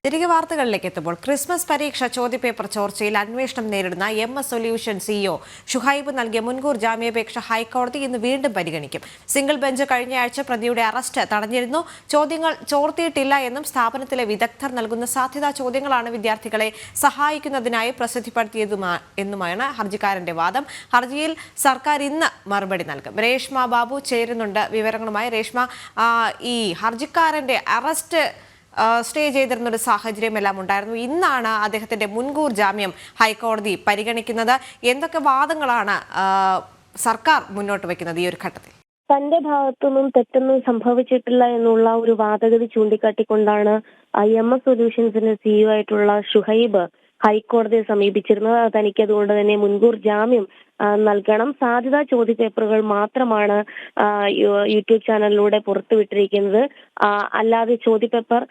തിരികെ വാർത്തകളിലേക്ക് എത്തുമ്പോൾ ക്രിസ്മസ് പരീക്ഷ ചോദ്യപേപ്പർ ചോർച്ചയിൽ അന്വേഷണം നേരിടുന്ന MS സൊല്യൂഷൻ CEO ഷുഹൈബ് നൽകിയ മുൻകൂർ ജാമ്യാപേക്ഷ ഹൈക്കോടതി ഇന്ന് വീണ്ടും പരിഗണിക്കും. സിംഗിൾ ബെഞ്ച് കഴിഞ്ഞയാഴ്ച പ്രതിയുടെ അറസ്റ്റ് തടഞ്ഞിരുന്നു. ചോദ്യങ്ങൾ ചോർത്തിയിട്ടില്ല എന്നും സ്ഥാപനത്തിലെ വിദഗ്ധർ നൽകുന്ന സാധ്യതാ ചോദ്യങ്ങളാണ് വിദ്യാർത്ഥികളെ സഹായിക്കുന്നതിനായി പ്രസിദ്ധപ്പെടുത്തിയതെന്നുമാണ് ഹർജിക്കാരന്റെ വാദം. ഹർജിയിൽ സർക്കാർ ഇന്ന് മറുപടി നൽകും. രേഷ്മ ബാബു ചേരുന്നുണ്ട് വിവരങ്ങളുമായി. രേഷ്മ, ഈ ഹർജിക്കാരന്റെ അറസ്റ്റ് സ്റ്റേ ചെയ്തിരുന്ന ഒരു സാഹചര്യമെല്ലാം ഉണ്ടായിരുന്നു. ഇന്നാണ് അദ്ദേഹത്തിന്റെ മുൻകൂർ ജാമ്യം ഹൈക്കോടതി പരിഗണിക്കുന്നത്. എന്തൊക്കെ വാദങ്ങളാണ് സർക്കാർ മുന്നോട്ട് വെക്കുന്നത് ഈ ഒരു ഘട്ടത്തിൽ? തന്റെ ഭാഗത്തുനിന്നും തെറ്റൊന്നും സംഭവിച്ചിട്ടില്ല എന്നുള്ള ഒരു വാദഗതി ചൂണ്ടിക്കാട്ടിക്കൊണ്ടാണ് MS സൊല്യൂഷൻസിന്റെ CEO ആയിട്ടുള്ള ഷുഹൈബ് ഹൈക്കോടതിയെ സമീപിച്ചിരുന്നത്. തനിക്ക് അതുകൊണ്ട് തന്നെ മുൻകൂർ ജാമ്യം നൽകണം. സാധ്യതാ ചോദ്യപേപ്പറുകൾ മാത്രമാണ് യൂട്യൂബ് ചാനലിലൂടെ പുറത്തുവിട്ടിരിക്കുന്നത്. അല്ലാതെ ചോദ്യപേപ്പർ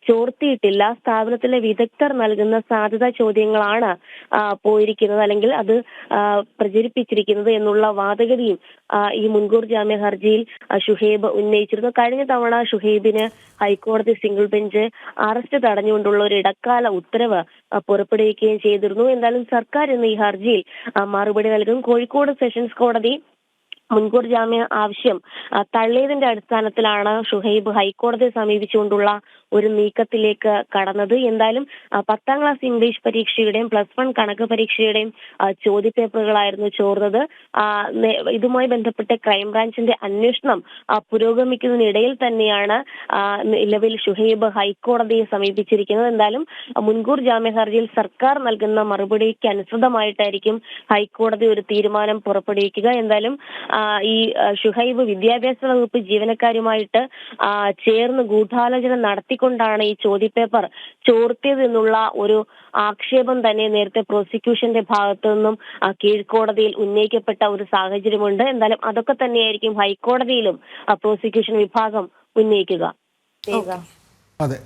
ചോർത്തിയിട്ടില്ല. സ്ഥാപനത്തിലെ വിദഗ്ധർ നൽകുന്ന സാധ്യതാ ചോദ്യങ്ങളാണ് പോയിരിക്കുന്നത്, അല്ലെങ്കിൽ അത് പ്രചരിപ്പിച്ചിരിക്കുന്നത് എന്നുള്ള വാദഗതിയും ഈ മുൻകൂർ ജാമ്യ ഹർജിയിൽ ഷുഹൈബ് ഉന്നയിച്ചിരുന്നു. കഴിഞ്ഞ തവണ ഷുഹൈബിന് ഹൈക്കോടതി സിംഗിൾ ബെഞ്ച് അറസ്റ്റ് തടഞ്ഞുകൊണ്ടുള്ള ഒരു ഇടക്കാല ഉത്തരവ് പുറപ്പെടുവിക്കുകയും ചെയ്തിരുന്നു. എന്തായാലും സർക്കാർ ഇന്ന് ഈ ഹർജിയിൽ മറുപടി നൽകും. കോഴിക്കോട് സെഷൻസ് കോടതി മുൻകൂർ ജാമ്യ ആവശ്യം തള്ളിയതിന്റെ അടിസ്ഥാനത്തിലാണ് ഷുഹൈബ് ഹൈക്കോടതിയെ സമീപിച്ചുകൊണ്ടുള്ള ഒരു നീക്കത്തിലേക്ക് കടന്നത്. എന്തായാലും 10ാം ക്ലാസ് ഇംഗ്ലീഷ് പരീക്ഷയുടെയും +1 കണക്ക് പരീക്ഷയുടെയും ചോദ്യപേപ്പറുകളായിരുന്നു ചോർന്നത്. ഇതുമായി ബന്ധപ്പെട്ട് ക്രൈംബ്രാഞ്ചിന്റെ അന്വേഷണം പുരോഗമിക്കുന്നതിനിടയിൽ തന്നെയാണ് നിലവിൽ ഷുഹൈബ് ഹൈക്കോടതിയെ സമീപിച്ചിരിക്കുന്നത്. എന്തായാലും മുൻകൂർ ജാമ്യ ഹർജിയിൽ സർക്കാർ നൽകുന്ന മറുപടിക്ക് അനുസൃതമായിട്ടായിരിക്കും ഹൈക്കോടതി ഒരു തീരുമാനം പുറപ്പെടുവിക്കുക. എന്തായാലും ഈ ഷുഹൈബ് വിദ്യാഭ്യാസ വകുപ്പ് ജീവനക്കാരുമായിട്ട് ചേർന്ന് ഗൂഢാലോചന നടത്തിക്കൊണ്ടാണ് ഈ ചോദ്യപേപ്പർ ചോർത്തിയതെന്നുള്ള ഒരു ആക്ഷേപം തന്നെ നേരത്തെ പ്രോസിക്യൂഷന്റെ ഭാഗത്തു നിന്നും കീഴ്ക്കോടതിയിൽ ഉന്നയിക്കപ്പെട്ട ഒരു സാഹചര്യമുണ്ട്. എന്തായാലും അതൊക്കെ തന്നെയായിരിക്കും ഹൈക്കോടതിയിലും പ്രോസിക്യൂഷൻ വിഭാഗം ഉന്നയിക്കുക. അതെ.